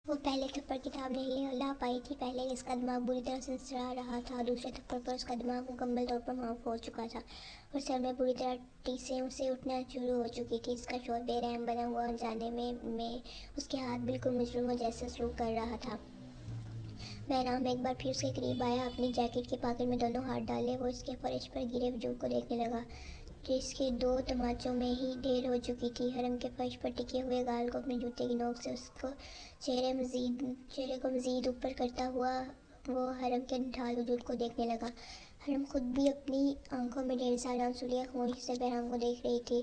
وہ پہلے تھپڑ کتاب نہیں لا پائی تھی۔ پہلے اس کا دماغ بری طرح سنسرا رہا تھا، دوسرے تھپڑ پر اس کا دماغ مکمل طور پر معاف ہو چکا تھا اور سر میں بری طرح ٹیسیں اسے اٹھنا شروع ہو چکی تھی۔ اس کا شوہر بے رحم بنا ہوا جانے میں اس کے ہاتھ بالکل مجرموں جیسا سلوک کر رہا تھا۔ بہرام ایک بار پھر اس کے قریب آیا، اپنی جیکٹ کی پاکٹ میں دونوں ہاتھ ڈالے۔ وہ اس کے فرش پر گرے وجود کو دیکھنے لگا جو اس کے 2 تماچوں میں ہی ڈھیر ہو چکی تھی۔ حرم کے فرش پر ٹکے ہوئے گال کو اپنے جوتے کی نوک سے اس کو چہرے کو مزید اوپر کرتا ہوا وہ حرم کے ڈھال وجود کو دیکھنے لگا۔ حرم خود بھی اپنی آنکھوں میں ڈھیر سارا آنسو خاموشی سے بہرام کو دیکھ رہی تھی۔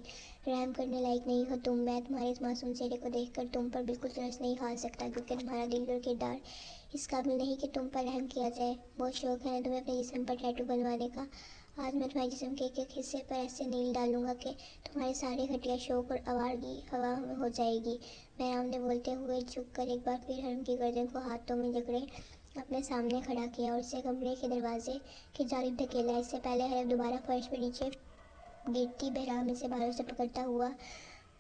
رحم کرنے لائق نہیں ہو تم، میں تمہارے اس معصوم چہرے کو دیکھ کر تم پر بالکل ترس نہیں کھا سکتا، کیونکہ تمہارا دل اور کردار اس قابل نہیں کہ تم پر رحم کیا جائے۔ بہت شوق ہے نا تمہیں اپنے جسم پر ٹیٹو بنوانے کا؟ آج میں تمہارے جسم کے ایک حصے پر ایسے نیل ڈالوں گا کہ تمہارے سارے گھٹیا شوق اور آوارگی ہوا ہو جائے گی۔ بہرام نے بولتے ہوئے جھک کر ایک بار پھر حرم کی گردن کو ہاتھوں میں جکڑے اپنے سامنے کھڑا کیا اور اسے کمرے کے دروازے کی جانب دھکیلا۔ اس سے پہلے حرم دوبارہ فرش پر نیچے گرتی، بہرام اسے بالوں سے پکڑتا ہوا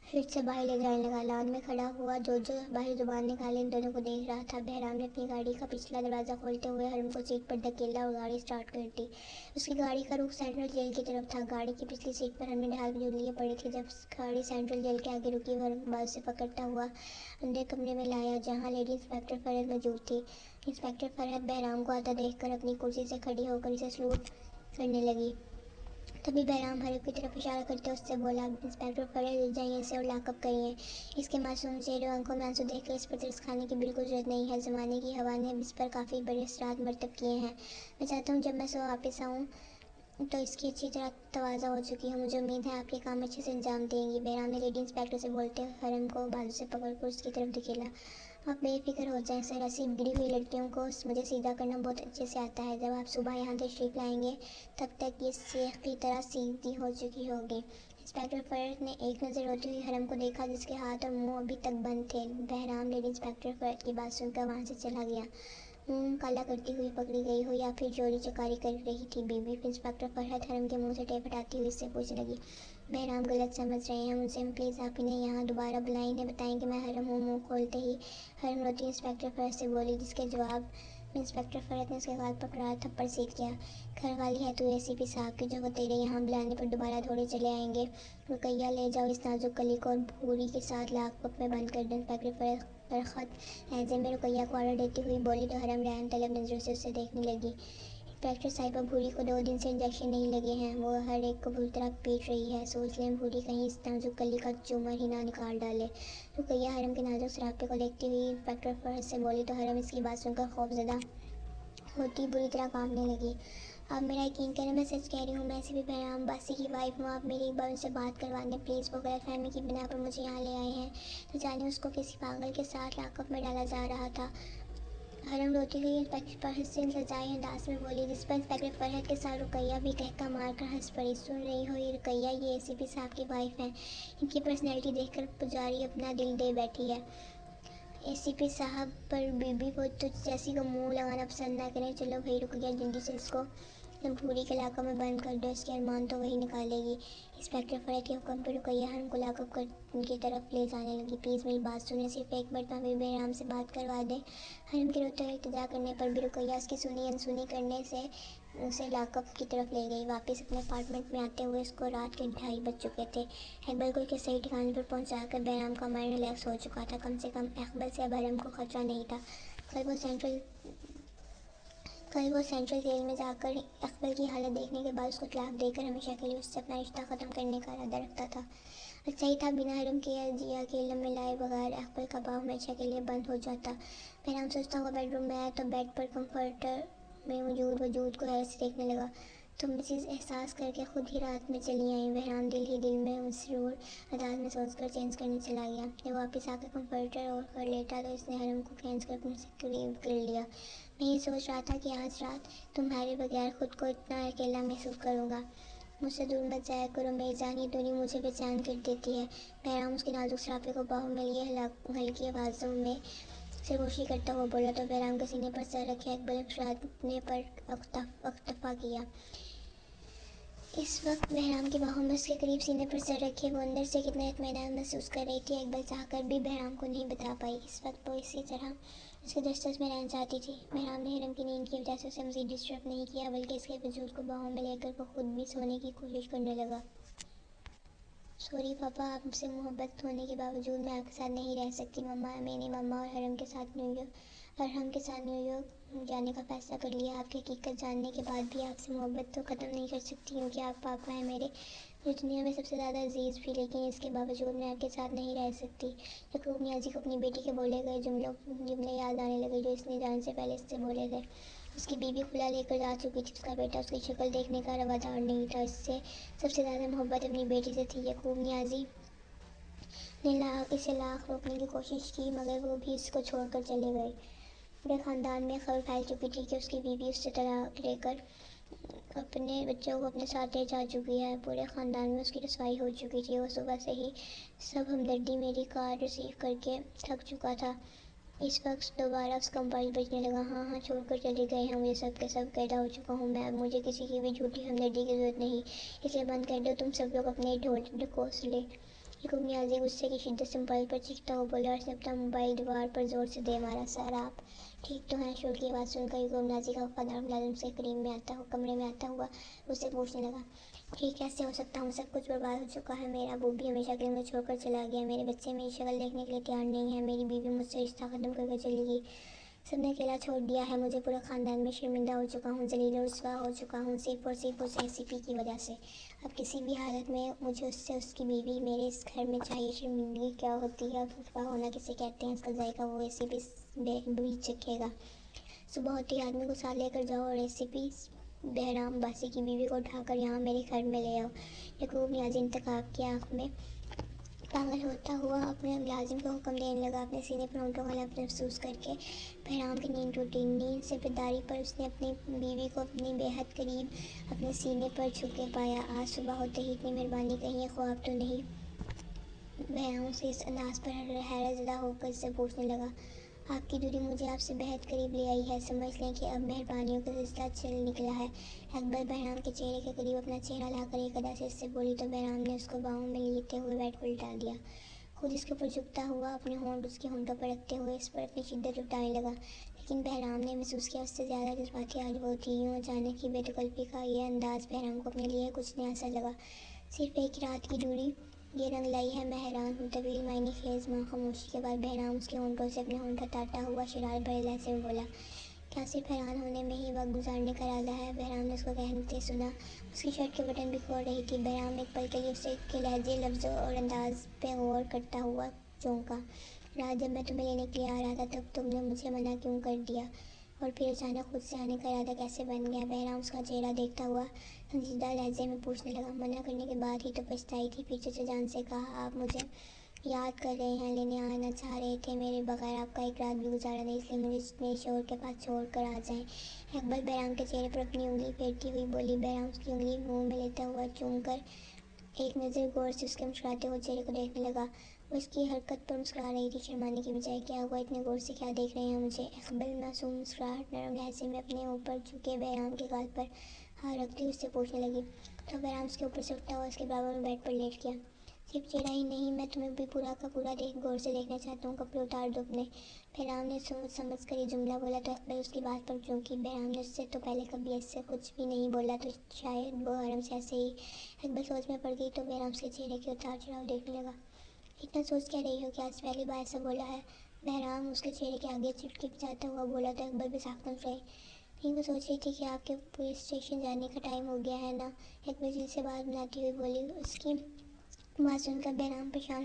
پھر سے باہر لے جانے لگا۔ لان میں کھڑا ہوا جو باہر زبان نکالے ان دونوں کو دیکھ رہا تھا۔ بہرام نے اپنی گاڑی کا پچھلا دروازہ کھولتے ہوئے حرم کو سیٹ پر دھکیلا اور گاڑی سٹارٹ کر دی۔ اس کی گاڑی کا رخ سینٹرل جیل کی طرف تھا۔ گاڑی کی پچھلی سیٹ پر حرم نے ڈھال وجود لیے پڑی تھی۔ جب گاڑی سینٹرل جیل کے آگے رکی، وہ حرم کو بازو سے پکڑتا ہوا اندر کمرے میں لایا جہاں لیڈی انسپکٹر فرحت موجود تھی۔ انسپکٹر فرحت بہرام کو آتا دیکھ کر اپنی کرسی سے کھڑی ہو کر اسے سلوٹ کرنے لگی۔ تبھی بہرام حرم کی طرف اشارہ کرتے اس سے بولا، انسپکٹر فرحت لے جائیں اسے اور لاک اپ کریے۔ اس کے معصوم چہرے اور آنکھوں میں آنسو دیکھ کر اس پر ترس کھانے کی بالکل ضرورت نہیں ہے۔ زمانے کی ہوا نے اس پر کافی بڑے اثرات مرتب کیے ہیں۔ میں چاہتا ہوں جب میں صبح واپس آؤں تو اس کی اچھی طرح توازہ ہو چکی ہو۔ مجھے امید ہے آپ یہ کام اچھے سے انجام دیں گی۔ بہرام نے لیڈی انسپکٹر سے بولتے حرم کو بازو سے پکڑ کر اس کی طرف دھکیلا۔ آپ بے فکر ہو جائیں سر، ایسی بگڑی ہوئی لڑکیوں کو مجھے سیدھا کرنا بہت اچھے سے آتا ہے۔ جب آپ صبح یہاں تشریف لائیں گے تب تک یہ سیخ کی طرح سیدھی ہو چکی ہوگی۔ انسپکٹر فرحت نے ایک نظر روتی ہوئی حرم کو دیکھا جس کے ہاتھ اور منہ ابھی تک بند تھے۔ بہرام لیڈی انسپکٹر فرحت کی بات سن کر وہاں سے چلا گیا۔ منہ کالا کرتی ہوئی پکڑی گئی ہو یا پھر چوری چکاری کر رہی تھی بی بی؟ انسپکٹر فرحت حرم کے منہ سے ٹیپ ہٹاتی ہوئی اس سے پوچھنے لگی۔ بہرام غلط سمجھ رہے ہیں مجھے، پلیز آپ انہیں یہاں دوبارہ بلائیں، انہیں بتائیں کہ میں حرم ہوں۔ منہ کھولتے ہی حرم روتی انسپکٹر فرحت سے بولی، جس کے جواب میں انسپکٹر فرحت نے اس کے گال پر کرارا تھپڑ سیدھ کیا۔ گھر والی ہے تو اے سی پی صاحب کی جو وہ تیرے یہاں بلانے پر دوبارہ دوڑے چلے آئیں گے۔ رقیہ لے جاؤ اس نازک کلی کو اور بھوری کے ساتھ لاک اپ میں بند کر دو۔ انسپکٹر فرحت برخط لہجے میں رقیہ کو آرڈر دیتی ہوئی بولی تو حرم رحم طلب نظروں سے اسے دیکھنے لگی۔ انسپکٹر صاحبہ، بھوری کو 2 دن سے انجیکشن نہیں لگے ہیں، وہ ہر ایک کو بری طرح پیٹ رہی ہے، سوچ لیں بھوری کہیں اس نازک کلی کا چومر ہی نہ نکال ڈالے۔ رقیہ حرم کے نازک سراپے کو دیکھتی ہوئی انسپکٹر فرحت سے بولی تو حرم اس کی بات سن کر خوف زدہ ہوتی بری طرح کانپنے لگی۔ آپ میرا یقین کریں، میں سچ کہہ رہی ہوں، میں ایسی بھی بہرام باسی کی وائف ہوں، آپ میری ایک بار ان سے بات کروا دیں پلیز۔ وہ غلط فہمی کی بنا پر مجھے یہاں لے آئے ہیں، نہ جانے اس کو کسی پاگل کے ساتھ لاک اپ میں ڈالا جا رہا تھا۔ حرم روتی ہوئی انسپکٹر فرحت سے لجائی انداز میں بولی، جس پر انسپکٹر فرحت کے ساتھ رقیہ بھی ٹہکا مار کر ہنس پڑی۔ سن رہی ہو یہ رقیہ، یہ اے سی پی صاحب کی وائف ہیں، ان کی پرسنالٹی دیکھ کر پجاری اپنا دل دے بیٹھی ہے۔ اے سی پی صاحب پر بی بی وہ تجھ جیسی کو منہ لگانا پسند نہ کریں۔ چلو بھائی رقیہ، جلدی سے اس کو بھوری کے لاک اپ میں بند کر دو، اس کے ارمان تو وہی نکالے گی۔ انسپکٹر فرحت کے حکم پر رقیہ حرم کو لاک اپ کی طرف لے جانے لگی۔ پلیز میری بات سنیں، صرف ایک مرتبہ بھی بہرام سے بات کروا دیں۔ حرم کے روتے ہوئے التجا کرنے پر بھی رقیہ اس کی سنی انسنی کرنے سے اسے لاک اپ کی طرف لے گئی۔ واپس اپنے اپارٹمنٹ میں آتے ہوئے اس کو رات کے 2:30 بج چکے تھے۔ اقبال کو اس کے صحیح ٹھکانے پر پہنچا کر بہرام کا مائنڈ ریلیکس ہو چکا تھا۔ کم سے کم اقبال سے اب حرم کو خطرہ نہیں تھا۔ کل وہ سینٹرل جیل میں جا کر اقبال کی حالت دیکھنے کے بعد اس کو طلاق دے کر ہمیشہ کے لیے اس سے اپنا رشتہ ختم کرنے کا ارادہ رکھتا تھا۔ اچھا ہی تھا، بنا حرم کے یا جیا کے علم میں لائے بغیر اقبال کا باؤ ہمیشہ کے لیے بند ہو جاتا۔ بہرام سوچتا ہوا بیڈ روم میں آیا تو بیڈ پر کمفرٹر میں موجود وجود کو حیرت سے دیکھنے لگا۔ تم مسز احساس کر کے خود ہی رات میں چلی آئیں؟ بہرام دل ہی دل میں مسرور انداز میں سوچ کر چینج کرنے چلا گیا۔ جب واپس آ کر کمفرٹر اوڑھ کر لیٹا تو اس نے حرم کو کھینچ کر اپنے سے قریب کر لیا۔ میں یہ سوچ رہا تھا کہ آج رات تمہارے بغیر خود کو اتنا اکیلا محسوس کروں گا۔ مجھ سے دور مت جایا کرو میری جان، یہ دنیا مجھے بے چین کر دیتی ہے۔ بہرام اس کے نازک سراپے کو باہوں میں لیے ہلکی آوازوں میں سرگوشی کرتا ہوا بولا تو بہرام کے سینے پر سر رکھے اقبال نے مسکرانے پر اکتفا کیا۔ اس وقت بہرام کی باہوں میں اس کے قریب سینے پر سر رکھے وہ اندر سے کتنا اطمینان محسوس کر رہی تھی، اکبر چاہ کر بھی بہرام کو نہیں بتا پائی۔ اس وقت وہ اسی طرح اس کے دسترس میں رہنا چاہتی تھی۔ بہرام نے حرم کی نیند کی وجہ سے اسے مزید ڈسٹرب نہیں کیا، بلکہ اس کے وجود کو باہوں میں لے کر وہ خود بھی سونے کی کوشش کرنے لگا۔ سوری پاپا، آپ سے محبت ہونے کے باوجود میں آپ کے ساتھ نہیں رہ سکتی۔ مما، میں نے مما اور حرم کے ساتھ نیو یارک جانے کا فیصلہ کر لیا۔ آپ کی حقیقت جاننے کے بعد بھی آپ سے محبت تو ختم نہیں کر سکتی، کیونکہ آپ پاپا ہیں میرے دنیا میں سب سے زیادہ عزیز بھی، لیکن اس کے باوجود میں آپ کے ساتھ نہیں رہ سکتی۔ یعقوب نیازی کو اپنی بیٹی کے بولے گئے جملے یاد آنے لگے جو اس نے جانے سے پہلے اس سے بولے تھے۔ اس کی بیوی کھلا لے کر جا چکی تھی، اس کا بیٹا اس کی شکل دیکھنے کا روادار نہیں تھا۔ اس سے سب سے زیادہ محبت اپنی بیٹی سے تھی۔ یعقوب نیازی نے اسے لاکھ روکنے کی کوشش کی، مگر وہ بھی اس کو چھوڑ کر چلے گئے۔ پورے خاندان میں خبر پھیل چکی تھی کہ اس کی بیوی اس سے طلاق لے کر اپنے بچوں کو اپنے ساتھ لے جا چکی ہے۔ پورے خاندان میں اس کی رسوائی ہو چکی تھی۔ وہ صبح سے ہی سب ہمدردی میری کار ریسیو کر کے تھک چکا تھا۔ اس وقت دوبارہ اس کا موبائل بجنے لگا۔ ہاں چھوڑ کر چلے گئے ہیں مجھے، سب کے سب قیدا ہو چکا ہوں میں، اب مجھے کسی کی بھی جھوٹی ہمدردی کی ضرورت نہیں، اس لیے بند کر دو تم سب لوگ اپنے ڈھکوسلے۔ یعقوب نیازی غصے کی شدت سے موبائل پر چیختا ہوا بولا اور اس نے اپنا موبائل دیوار پر زور سے دے مارا۔ سر آپ ٹھیک تو ہیں؟ شور کی آواز سن کر یعقوب نیازی کا وفادار ملازم اس کے کمرے میں آتا ہوا اس سے پوچھنے لگا، ٹھیک کیسے ہو سکتا ہوں؟ سب کچھ برباد ہو چکا ہے، میرا ابو بھی ہمیشہ کے لیے مجھے چھوڑ کر چلا گیا، میرے بچے میری شکل دیکھنے کے لیے تیار نہیں ہیں، میری بیوی مجھ سے رشتہ ختم کر کے چلی گئی، سب نے اکیلا چھوڑ دیا ہے مجھے، پورے خاندان میں شرمندہ ہو چکا ہوں، ذلیل و رسوا ہو چکا ہوں، صرف اور صرف اس ACP کی وجہ سے۔ اب کسی بھی حالت میں مجھے اس کی بیوی میرے اس گھر میں چاہیے۔ شرمندگی کیا ہوتی ہے اور رسوا ہونا کسے کہتے ہیں، اس کا ذائقہ وہ ACP بھی چکھے گا۔ صبح ہوتے ہی آدمی کو ساتھ لے کر جاؤ اور ACP بہرام باسی کی بیوی کو اٹھا کر یہاں میرے گھر میں لے آؤ۔ یعقوب نیازی انتقام کی آنکھ میں پاگل ہوتا ہوا اپنے ملازم کو حکم دینے لگا۔ اپنے سینے پر ہونٹوں کا لمس محسوس کر کے بہرام کی نیند ٹوٹی۔ نیند سے بیداری پر اس نے اپنی بیوی کو اپنی بے حد قریب اپنے سینے پر جھکے پایا۔ آج صبح ہوتے ہی اتنی مہربانی، کہیں یہ خواب تو نہیں؟ بہرام اس کے اس انداز پر حیرت زدہ ہو کر اس سے پوچھنے لگا۔ آپ کی دوری مجھے آپ سے بہت قریب لے آئی ہے، سمجھ لیں کہ اب مہربانیوں کا سلسلہ چل نکلا ہے۔ اکبر بہرام کے چہرے کے قریب اپنا چہرہ لا کر ایک ادا سے اس سے بولی تو بہرام نے اس کو باہوں میں لیتے ہوئے بیڈ پر لٹا دیا، خود اس کے اوپر جھکتا ہوا اپنے ہونٹ اس کے ہونٹوں پر رکھتے ہوئے اس پر اپنی شدت لٹانے لگا۔ لیکن بہرام نے محسوس کیا اس سے زیادہ جذباتی آج وہ تھی۔ یوں اچانک کی بے تکلفی کا یہ انداز بہرام کو اپنے لیے کچھ نیا سا لگا۔ صرف ایک رات کی دوری یہ رنگ لائی ہے، میں حیران ہوں۔ طویل معنی خیز خاموشی کے بعد بہرام اس کے ہونٹوں سے اپنے ہونٹ ہٹاتا ہوا شرارت بھرے لہجے میں بولا، کیا صرف حیران ہونے میں ہی وقت گزارنے کا ارادہ ہے؟ بہرام نے اس کو کہتے سنا۔ اس کی شرٹ کے بٹن بھی کھول رہی تھی۔ بہرام ایک پل کے لیے اس کے لہجے، لفظوں اور انداز پہ غور کرتا ہوا چونکا۔ رات جب میں تمہیں لینے کے لیے آ رہا تھا تب تم نے مجھے منع کیوں کر دیا، اور پھر اچانک خود سے آنے کا ارادہ کیسے بن گیا؟ بہرام اس کا چہرہ دیکھتا ہوا سنجیدہ لہجے میں پوچھنے لگا۔ منع کرنے کے بعد ہی تو پچھتائی تھی، پھر چچا جان سے کہا آپ مجھے یاد کر رہے ہیں، لینے آنا چاہ رہے تھے، میرے بغیر آپ کا ایک رات بھی گزارا نہیں، اس لیے مجھے میرے شوہر کے پاس چھوڑ کر آ جائیں۔ اکبر بہرام کے چہرے پر اپنی انگلی پھیرتی ہوئی بولی۔ بہرام اس کی انگلی منہ میں لیتا ہوا چوم کر ایک نظر غور سے اس کے مسکراتے ہوئے چہرے کو دیکھنے لگا۔ وہ اس کی حرکت پر مسکرا رہی تھی شرمانے کی بجائے۔ کیا ہوا، اتنے غور سے کیا دیکھ رہے ہیں مجھے؟ اکبر معصوم مسکراہٹ نرم لہجے میں اپنے اوپر جھکے بہرام کے گال پر ہاتھ رکھتی ہوئی اس سے پوچھنے لگی۔ تو بہرام اس کے اوپر سے اٹھتا ہوا اس کے برابر میں بیڈ پر لیٹ گیا۔ صرف چہرہ ہی نہیں، میں تمہیں بھی پورا کا پورا غور سے دیکھنا چاہتا ہوں، کپڑے اتار دو اپنے۔ بہرام نے سوچ سمجھ کر یہ جملہ بولا تو اکبر اس کی بات پر چونکی۔ بہرام نے اس سے تو پہلے کبھی ایسے کچھ بھی نہیں بولا، تو شاید وہ حرم سے ایسے ہی۔ اکبر سوچ میں پڑ گئی تو بہرام اس کے چہرے کے اتار چڑھاؤ دیکھنے لگا۔ اتنا سوچ کیا رہی ہو کہ آج پہلی بار ایسا بولا ہے؟ بہرام اس کے چہرے کے آگے چٹکی بجاتا ہوا بولا تو اکبر بھی ساختہ مسکرائی۔ نہیں، وہ سوچ رہی تھی کہ آپ کے پولیس اسٹیشن جانے کا ٹائم ہو گیا ہے نا، اکبر جلد سے بات بناتی ہوئی بولی۔ اس کی بات سن کر بہرام پریشان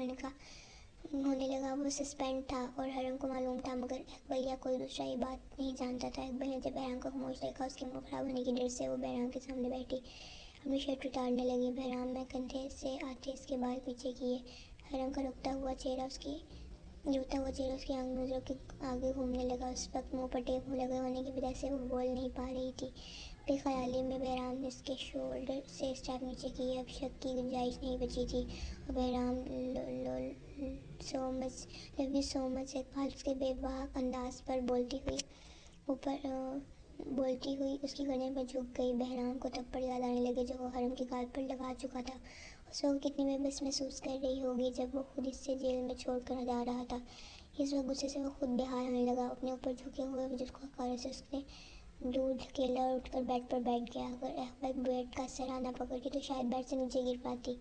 ہونے لگا۔ وہ سسپینڈ تھا اور حرم کو معلوم تھا، مگر اکبر یا کوئی دوسرا یہ بات نہیں جانتا تھا۔ اکبر نے جب بہرام کو خاموش دیکھا، اس کے منہ خراب ہونے کی ڈر سے وہ بہرام کے سامنے بیٹھی اپنی شرٹ اتارنے لگی۔ بہرام نے کندھے سے آتے اس کے بال پیچھے کیے۔ حرم کا روتا ہوا چہرہ اس کی آنکھ نظروں کے آگے گھومنے لگا۔ اس وقت منہ پر ٹیپ لگے ہونے کی وجہ سے وہ بول نہیں پا رہی تھی۔ بے خیالی میں بہرام نے اس کے شولڈر سے اسٹیپ نیچے کیے۔ اب شک کی گنجائش نہیں بچی تھی اور بہرام لو یو سو مچ اقبال اس کے بے باک انداز پر بولتی ہوئی اوپر بولتی ہوئی اس کی گردن پر جھک گئی۔ بہرام کو تب پر یاد آنے لگے جو وہ حرم کے گال پر لگا چکا تھا۔ اس وقت کتنی بے بس محسوس کر رہی ہوگی جب وہ خود اسے جیل میں چھوڑ کر جا رہا تھا۔ اس وقت غصے سے وہ خود بے حال ہونے لگا۔ اپنے اوپر جھکے ہوئے وجود کو ہتھیلی سے اس نے دور دھکیلا اور اٹھ کر بیڈ پر بیٹھ گیا۔ اگر اقبال بیڈ کا سہارا نہ پکڑتی تو شاید بیڈ سے نیچے گر پاتی۔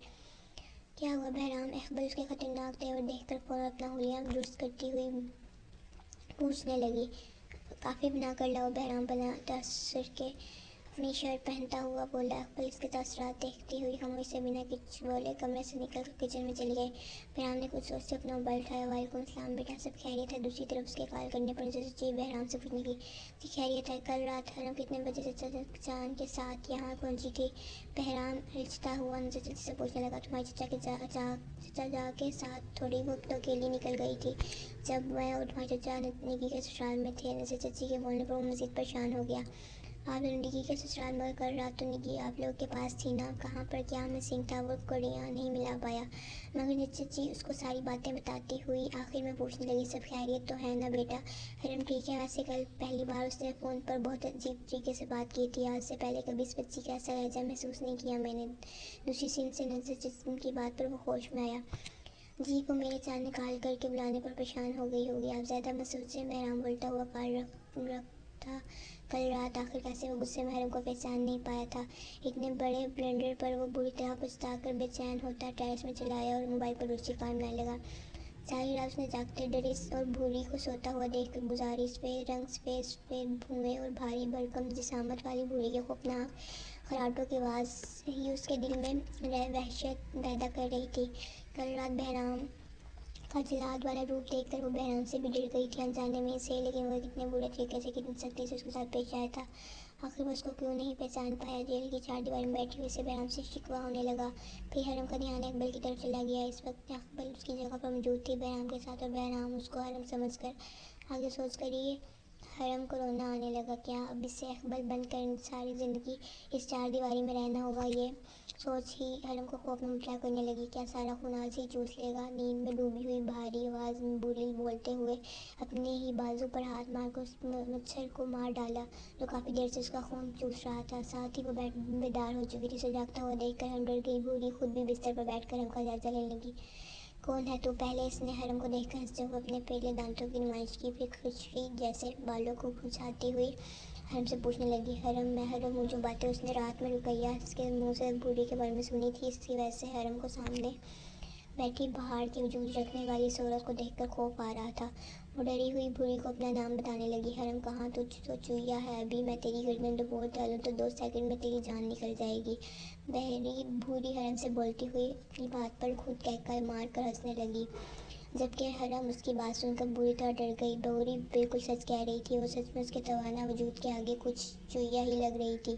کیا ہوا بہرام؟ اقبال اس کے خطرناک تیور دیکھ کر فوراً اپنا حلیہ درست کرتی ہوئی پوچھنے لگی۔ کافی بنا کر لاؤ، بہرام بنا تاثر کے اپنی شرٹ پہنتا ہوا بولا۔ اقبال اس کے تاثرات دیکھتی ہوئی خاموشی سے بنا کچھ بولے کمرے سے نکل کر کچن میں چلی گئی۔ بہرام نے کچھ سوچتے اپنا موبائل اٹھایا۔ وعلیکم السلام بیٹا، سب خیریت ہے؟ دوسری طرف اس کے کال کرنے پر چچی بہرام سے پوچھنے لگی۔ جی خیریت ہے۔ کل رات حرم کتنے بجے چچا جان کے ساتھ یہاں پہنچی تھی؟ بہرام الجھتا ہوا نظر چچی سے پوچھنے لگا۔ تمہاری چچا جا کے ساتھ تھوڑی وقت کے لیے نکل گئی تھی، جب میں اور تمہارے چچا نکی کے سسرال میں تھے۔ نظر چچی کے بولنے پر وہ مزید پریشان ہو گیا۔ آپ دونوں نکی کے سسرال، مگر کل رات تو نکی آپ لوگوں کے پاس تھی نا؟ کہاں پر کیا مسنگ تھا؟ وہ کڑیاں نہیں ملا پایا۔ مگر چچی اس کو ساری باتیں بتاتی ہوئی آخر میں پوچھنے لگی، سب خیریت تو ہے نا بیٹا؟ حرم ٹھیک ہے؟ ویسے کل پہلی بار اس نے فون پر بہت عجیب طریقے سے بات کی تھی۔ آج سے پہلے کبھی اس بچی کا ایسا لہجہ محسوس نہیں کیا میں نے۔ دوسری سن سے نظر چچی کی بات پر وہ ہوش میں آیا۔ جی وہ میرے چاند نکال کر کے بلانے پر پریشان ہو گئی ہوگی۔ آپ زیادہ مت سوچیں، بہرام بولتا ہوا کال رکھتا۔ کل رات آخر کیسے وہ غصے میں حرم کو پہچان نہیں پایا تھا؟ اتنے بڑے بلنڈر پر وہ بری طرح پچھتا کر بے چین ہوتا ٹیرس میں چلا آیا اور موبائل پر دوسری کال ملانے لگا۔ ساری رات اس نے جاگتے ڈری اور بھوری کو سوتا ہوا دیکھ کر گزاری۔ سفید رنگ، سفید سفید بھویں اور بھاری بھرکم جسامت والی بھوری کی خوفناک خراٹوں کی آواز ہی اس کے دل میں وحشت پیدا کر رہی تھی۔ کل رات بہرام کا جلاد والا روپ دیکھ کر وہ بہرام سے بھی ڈر گئی تھی انجانے میں سے، لیکن وہ کتنے برے طریقے سے، کتنی سختی سے اس کے ساتھ پیش آیا تھا۔ آخر وہ اس کو کیوں نہیں پہچان پایا؟ جیل کی چار دیواری میں بیٹھے ہوئے سے بہرام سے شکوہ ہونے لگا۔ پھر حرم کا دھیان اقبال کی طرف چلا گیا۔ اس وقت اقبال اس کی جگہ پر موجود تھی بہرام کے ساتھ، اور بہرام اس کو حرم سمجھ کر آگے سوچ کر ہی حرم کو رونا آنے لگا۔ کیا اب اسے اقبال بن کر ساری زندگی اس چار دیواری میں رہنا ہوگا؟ یہ سوچ ہی حرم کو خوف میں مبتلا کرنے لگی۔ کیا سارا خون آج ہی چوس لے گا؟ نیند میں ڈوبی ہوئی بھاری آواز میں بولی بولتے ہوئے اپنے ہی بازو پر ہاتھ مار کر اس مچھر کو مار ڈالا جو کافی دیر سے اس کا خون چوس رہا تھا۔ ساتھ ہی وہ بیدار ہو چکی تھی۔ اسے جاگتا ہوا دیکھ کر حرم ڈر گئی۔ بولی خود بھی بستر پر بیٹھ کر حرم کا جائزہ لینے لگی۔ کون ہے تو؟ پہلے اس نے حرم کو دیکھ کر ہنستے ہوئے اپنے پیلے دانتوں کی نمائش کی، پھر خشکی جیسے بالوں کو کھنچاتی ہوئی حرم سے پوچھنے لگی۔ حرم میں حرم ہوں۔ جو باتیں اس نے رات میں رقیہ کے منہ سے بھوری کے بارے میں سنی تھی، اس کی وجہ سے حرم کو سامنے بیٹھی پہاڑ کی وجود رکھنے والی اس عورت کو دیکھ کر خوف آ رہا تھا۔ وہ ڈری ہوئی بھوری کو اپنا نام بتانے لگی۔ حرم کہاں؟ تجھ تو چوہیا ہے، ابھی میں تیری گردن ڈبو ڈالوں تو 2 سیکنڈ میں تیری جان نکل جائے گی۔ بھوری حرم سے بولتی ہوئی اپنی بات پر خود کہہ مار کر ہنسنے لگی، جبکہ حرم اس کی بات سن کر بری طرح ڈر گئی۔ بھوری بالکل سچ کہہ رہی تھی۔ وہ سچ میں اس کے توانا وجود کے آگے کچھ چوہیا ہی لگ رہی تھی۔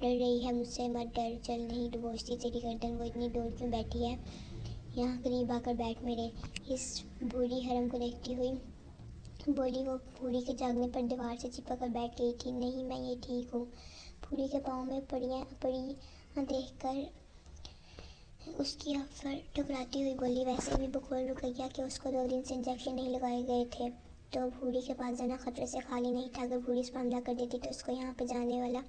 ڈر رہی ہے مجھ سے؟ مت ڈر، چل نہیں ڈبوچتی تیری گردن۔ وہ اتنی دور کیوں بیٹھی ہے؟ یہاں قریب آ کر بیٹھ میرے۔ اس بھوری حرم کو دیکھتی ہوئی بولی۔ وہ بھوری کے جاگنے پر دیوار سے چپک کر بیٹھ گئی تھی۔ نہیں میں یہ ٹھیک ہوں۔ بھوری کے پاؤں میں پڑیاں دیکھ کر اس کی افر ٹھکراتی ہوئی بولی۔ ویسے بھی بقول رقیہ کہ اس کو 2 دن سے انجیکشن نہیں لگائے گئے تھے، تو بھوری کے پاس جانا خطرے سے خالی نہیں تھا۔ اگر بھوری اس پر حملہ کر دیتی تو اس کو یہاں پہ جانے والا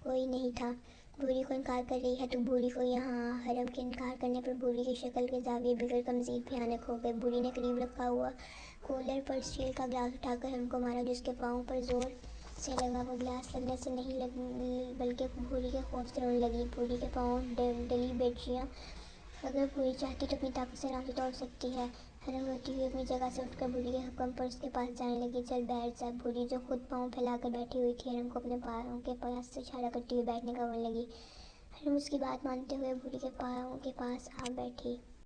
کوئی نہیں تھا۔ بھوری کو انکار کر رہی ہے تو بھوری کو یہاں آ۔ حرم کے انکار کرنے پر بھوری کی شکل کے زاویے بگڑ کر مزید بھیانک ہو گئے۔ بھوری نے قریب رکھا ہوا کولر پر اسٹیل کا گلاس اٹھا کر حرم کو مارا جو اس کے پاؤں پر زور سے لگا۔ وہ گلاس لگنے سے نہیں بلکہ بھوری کے خوف سے رونے لگی۔ بھوری کے پاؤں ڈلی بیٹریاں اگر بھوری چاہتی تو اپنی طاقت سے آرام سے توڑ سکتی ہے۔ حرم روتی ہوئی اپنی جگہ سے اٹھ کر بھوری کے حکم پر اس کے پاس جانے لگی۔ چل بیٹھ جا۔ بھوری جو خود پاؤں پھیلا کر بیٹھی ہوئی تھی حرم کو اپنے پاؤں کے پاس سے اشارہ کرتی ہوئی بیٹھنے کا بولنے لگی۔ حرم اس کی بات مانتے ہوئے بھوری کے پاؤں کے پاس آ بیٹھی۔